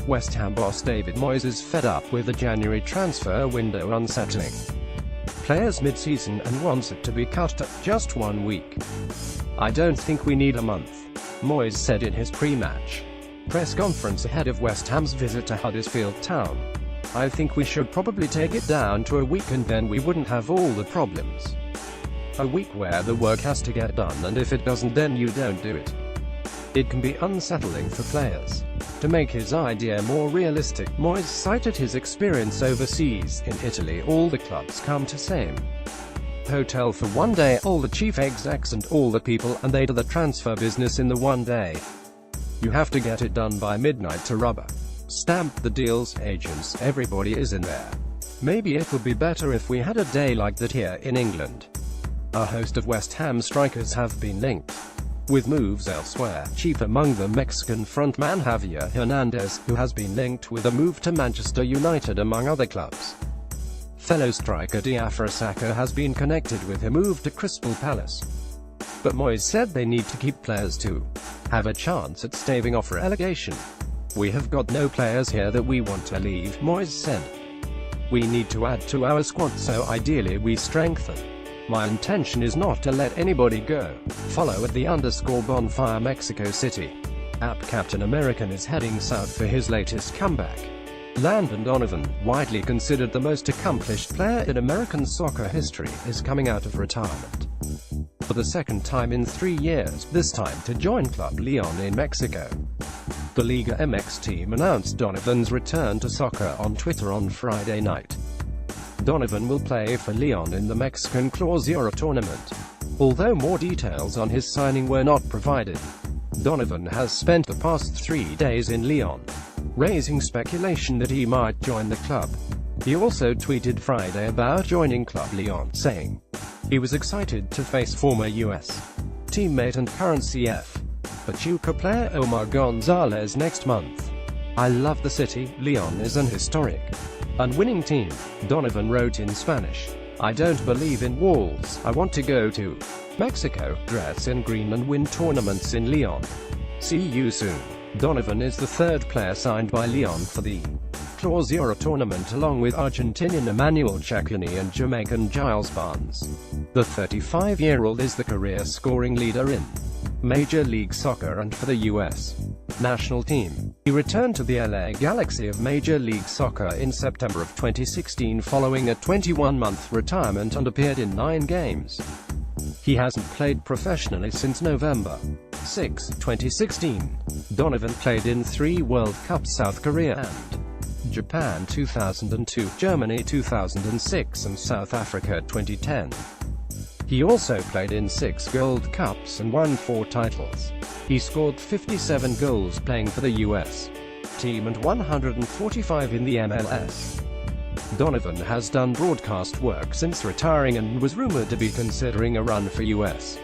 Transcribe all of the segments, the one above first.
West Ham boss David Moyes is fed up with the January transfer window unsettling players mid-season and wants it to be cut to just 1 week. "I don't think we need a month," Moyes said in his pre-match press conference ahead of West Ham's visit to Huddersfield Town. "I think we should probably take it down to a week and then we wouldn't have all the problems. A week where the work has to get done, and if it doesn't then you don't do it. It can be unsettling for players." To make his idea more realistic, Moyes cited his experience overseas. "In Italy all the clubs come to same hotel for 1 day, all the chief execs and all the people, and they do the transfer business in the 1 day. You have to get it done by midnight to rubber stamp the deals, agents, everybody is in there. Maybe it would be better if we had a day like that here in England." A host of West Ham strikers have been linked with moves elsewhere, chief among them Mexican frontman Javier Hernandez, who has been linked with a move to Manchester United among other clubs. Fellow striker Diafra Sakho has been connected with a move to Crystal Palace. But Moyes said they need to keep players to have a chance at staving off relegation. "We have got no players here that we want to leave," Moyes said. "We need to add to our squad, so ideally we strengthen. My intention is not to let anybody go." Follow at _Bonfire Mexico City. Captain American is heading south for his latest comeback. Landon Donovan, widely considered the most accomplished player in American soccer history, is coming out of retirement for the second time in 3 years, this time to join Club Leon in Mexico. The Liga MX team announced Donovan's return to soccer on Twitter on Friday night. Donovan will play for Leon in the Mexican Clausura tournament, although more details on his signing were not provided. Donovan has spent the past 3 days in Leon, raising speculation that he might join the club. He also tweeted Friday about joining Club Leon, saying he was excited to face former U.S. teammate and current CF Pachuca player Omar Gonzalez next month. "I love the city. Leon is an historic and winning team," Donovan wrote in Spanish. "I don't believe in walls. I want to go to Mexico, dress in green and win tournaments in Leon. See you soon." Donovan is the third player signed by Leon for the Clausura tournament, along with Argentinian Emmanuel Chaconi and Jamaican Giles Barnes. The 35-year-old is the career scoring leader in Major League Soccer and for the U.S. national team. He returned to the LA Galaxy of Major League Soccer in September of 2016 following a 21-month retirement and appeared in 9 games. He hasn't played professionally since November 6, 2016. Donovan played in 3 World Cups: South Korea and Japan 2002, Germany 2006 and South Africa 2010. He also played in 6 Gold Cups and won 4 titles. He scored 57 goals playing for the U.S. team and 145 in the MLS. Donovan has done broadcast work since retiring and was rumored to be considering a run for U.S.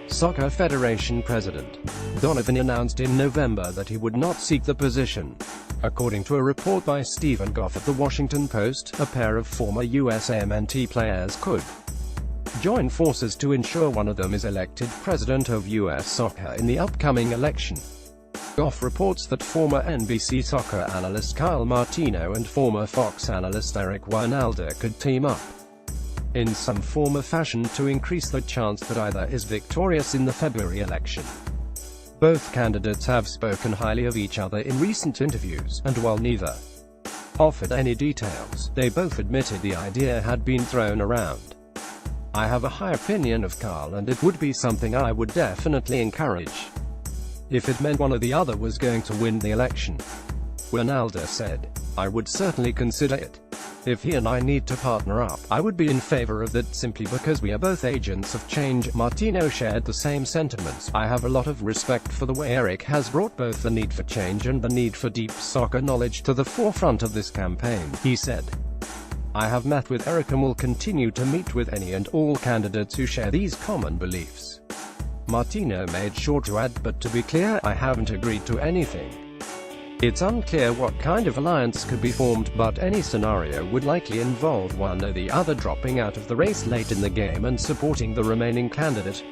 Soccer Federation president. Donovan announced in November that he would not seek the position. According to a report by Stephen Goff at The Washington Post, a pair of former USAMNT players could join forces to ensure one of them is elected president of U.S. Soccer in the upcoming election. Goff reports that former NBC soccer analyst Kyle Martino and former Fox analyst Eric Wynalda could team up in some form or fashion to increase the chance that either is victorious in the February election. Both candidates have spoken highly of each other in recent interviews, and while neither offered any details, they both admitted the idea had been thrown around. "I have a high opinion of Carl and it would be something I would definitely encourage if it meant one or the other was going to win the election," Wynalda said. "I would certainly consider it. If he and I need to partner up, I would be in favor of that simply because we are both agents of change." Martino shared the same sentiments. "I have a lot of respect for the way Eric has brought both the need for change and the need for deep soccer knowledge to the forefront of this campaign," he said. "I have met with Eric and will continue to meet with any and all candidates who share these common beliefs." Martino made sure to add, "But to be clear, I haven't agreed to anything. It's unclear what kind of alliance could be formed, but any scenario would likely involve one or the other dropping out of the race late in the game and supporting the remaining candidate.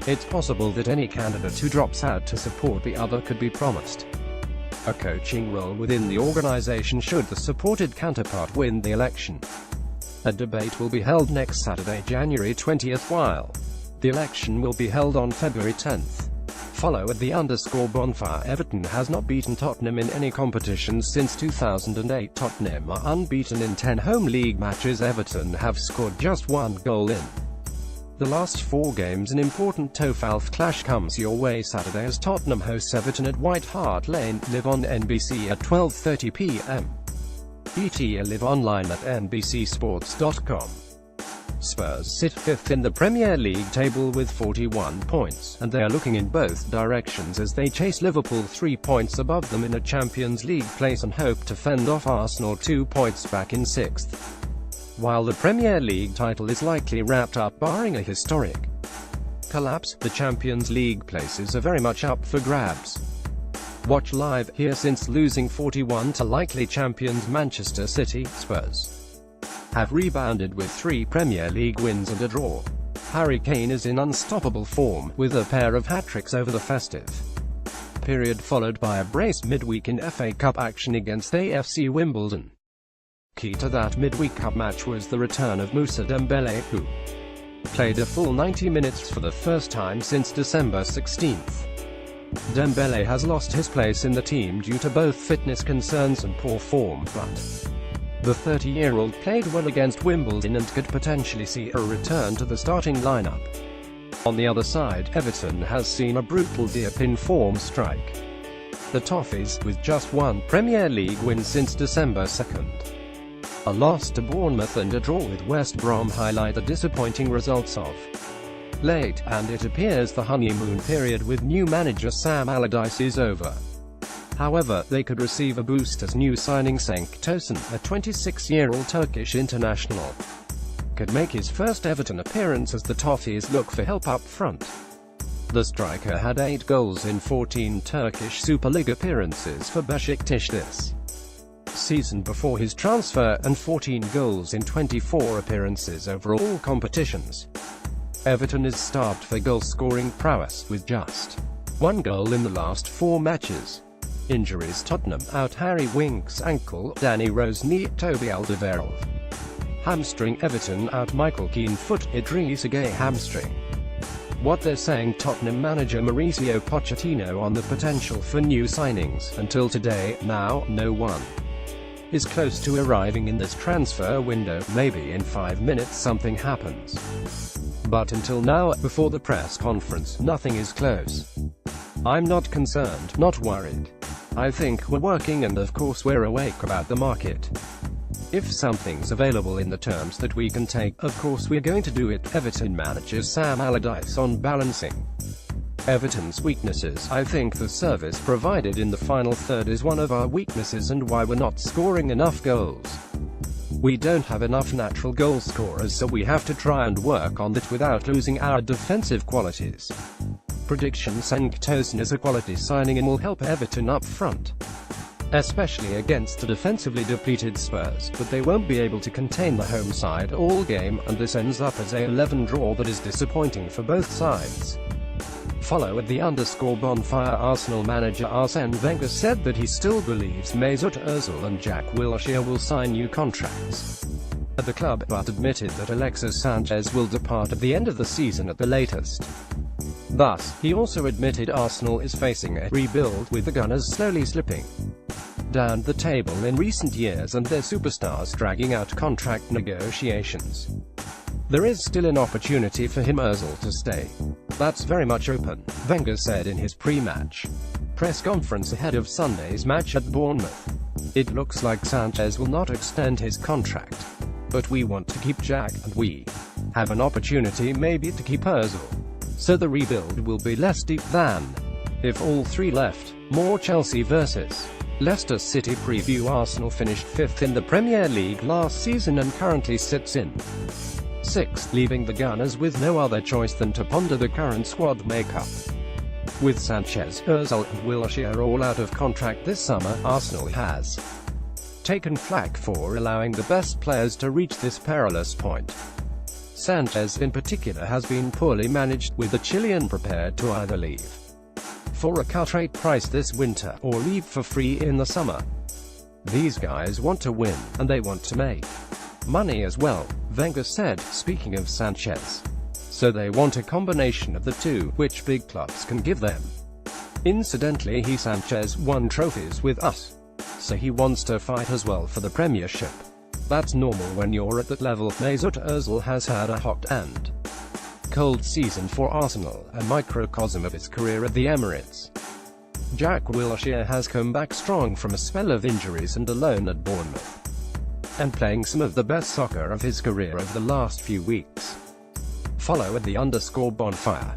It's possible that any candidate who drops out to support the other could be promised a coaching role within the organization should the supported counterpart win the election. A debate will be held next Saturday, January 20th, while the election will be held on February 10th. Follow at _bonfire. Everton has not beaten Tottenham in any competition since 2008. Tottenham are unbeaten in 10 home league matches. Everton have scored just 1 goal in the last 4 games. An important TOFALF clash comes your way Saturday as Tottenham hosts Everton at White Hart Lane. Live on NBC at 12:30 p.m. ET. Live online at nbcsports.com. Spurs sit 5th in the Premier League table with 41 points, and they are looking in both directions as they chase Liverpool 3 points above them in a Champions League place and hope to fend off Arsenal 2 points back in 6th. While the Premier League title is likely wrapped up barring a historic collapse, the Champions League places are very much up for grabs. Watch live here. Since losing 4-1 to likely champions Manchester City, Spurs have rebounded with 3 Premier League wins and a draw. Harry Kane is in unstoppable form, with a pair of hat-tricks over the festive period followed by a brace midweek in FA Cup action against AFC Wimbledon. Key to that midweek cup match was the return of Moussa Dembélé, who played a full 90 minutes for the first time since December 16th. Dembélé has lost his place in the team due to both fitness concerns and poor form, but the 30-year-old played well against Wimbledon and could potentially see a return to the starting lineup. On the other side, Everton has seen a brutal dip in form strike the Toffees, with just 1 Premier League win since December 2nd. A loss to Bournemouth and a draw with West Brom highlight the disappointing results of late, and it appears the honeymoon period with new manager Sam Allardyce is over. However, they could receive a boost as new signing Cenk Tosun, a 26-year-old Turkish international, could make his first Everton appearance as the Toffees look for help up front. The striker had 8 goals in 14 Turkish Super League appearances for Beşiktaş this season before his transfer, and 14 goals in 24 appearances over all competitions. Everton is starved for goal-scoring prowess, with just 1 goal in the last 4 matches. Injuries: Tottenham out Harry Winks ankle, Danny Rose knee, Toby Alderweireld hamstring, Everton out Michael Keane foot, Idrissa Gueye hamstring. What they're saying Tottenham manager Mauricio Pochettino on the potential for new signings. Until today, now, no one is close to arriving in this transfer window. Maybe in 5 minutes something happens. But until now, before the press conference, nothing is close. I'm not concerned, not worried. I think we're working, and of course we're awake about the market. If something's available in the terms that we can take, of course we're going to do it. Everton manager Sam Allardyce on balancing Everton's weaknesses. I think the service provided in the final third is one of our weaknesses and why we're not scoring enough goals. We don't have enough natural goal scorers, so we have to try and work on that without losing our defensive qualities. Prediction: Cenk Tosun is a quality signing and will help Everton up front, especially against a defensively depleted Spurs, but they won't be able to contain the home side all game, and this ends up as a 11 draw that is disappointing for both sides. Follow at _bonfire. Arsenal manager Arsene Wenger said that he still believes Mesut Ozil and Jack Wilshere will sign new contracts at the club, but admitted that Alexis Sanchez will depart at the end of the season at the latest. Thus, he also admitted Arsenal is facing a rebuild, with the Gunners slowly slipping down the table in recent years and their superstars dragging out contract negotiations. There is still an opportunity for him Ozil to stay. That's very much open, Wenger said in his pre-match press conference ahead of Sunday's match at Bournemouth. It looks like Sanchez will not extend his contract, but we want to keep Jack, and we have an opportunity maybe to keep Ozil. So the rebuild will be less deep than if all 3 left. More Chelsea vs Leicester City preview. Arsenal finished 5th in the Premier League last season and currently sits in 6th, leaving the Gunners with no other choice than to ponder the current squad makeup. With Sanchez, Ozil and Wilshere all out of contract this summer, Arsenal has taken flak for allowing the best players to reach this perilous point. Sanchez in particular has been poorly managed, with the Chilean prepared to either leave for a cut rate price this winter or leave for free in the summer. These guys want to win, and they want to make money as well, Wenger said, speaking of Sanchez. So they want a combination of the two, which big clubs can give them. Incidentally, Sanchez won trophies with us, so he wants to fight as well for the Premiership. That's normal when you're at that level. Mesut Ozil has had a hot and cold season for Arsenal, a microcosm of his career at the Emirates. Jack Wilshere has come back strong from a spell of injuries and alone at Bournemouth, and playing some of the best soccer of his career over the last few weeks. Follow @the_bonfire.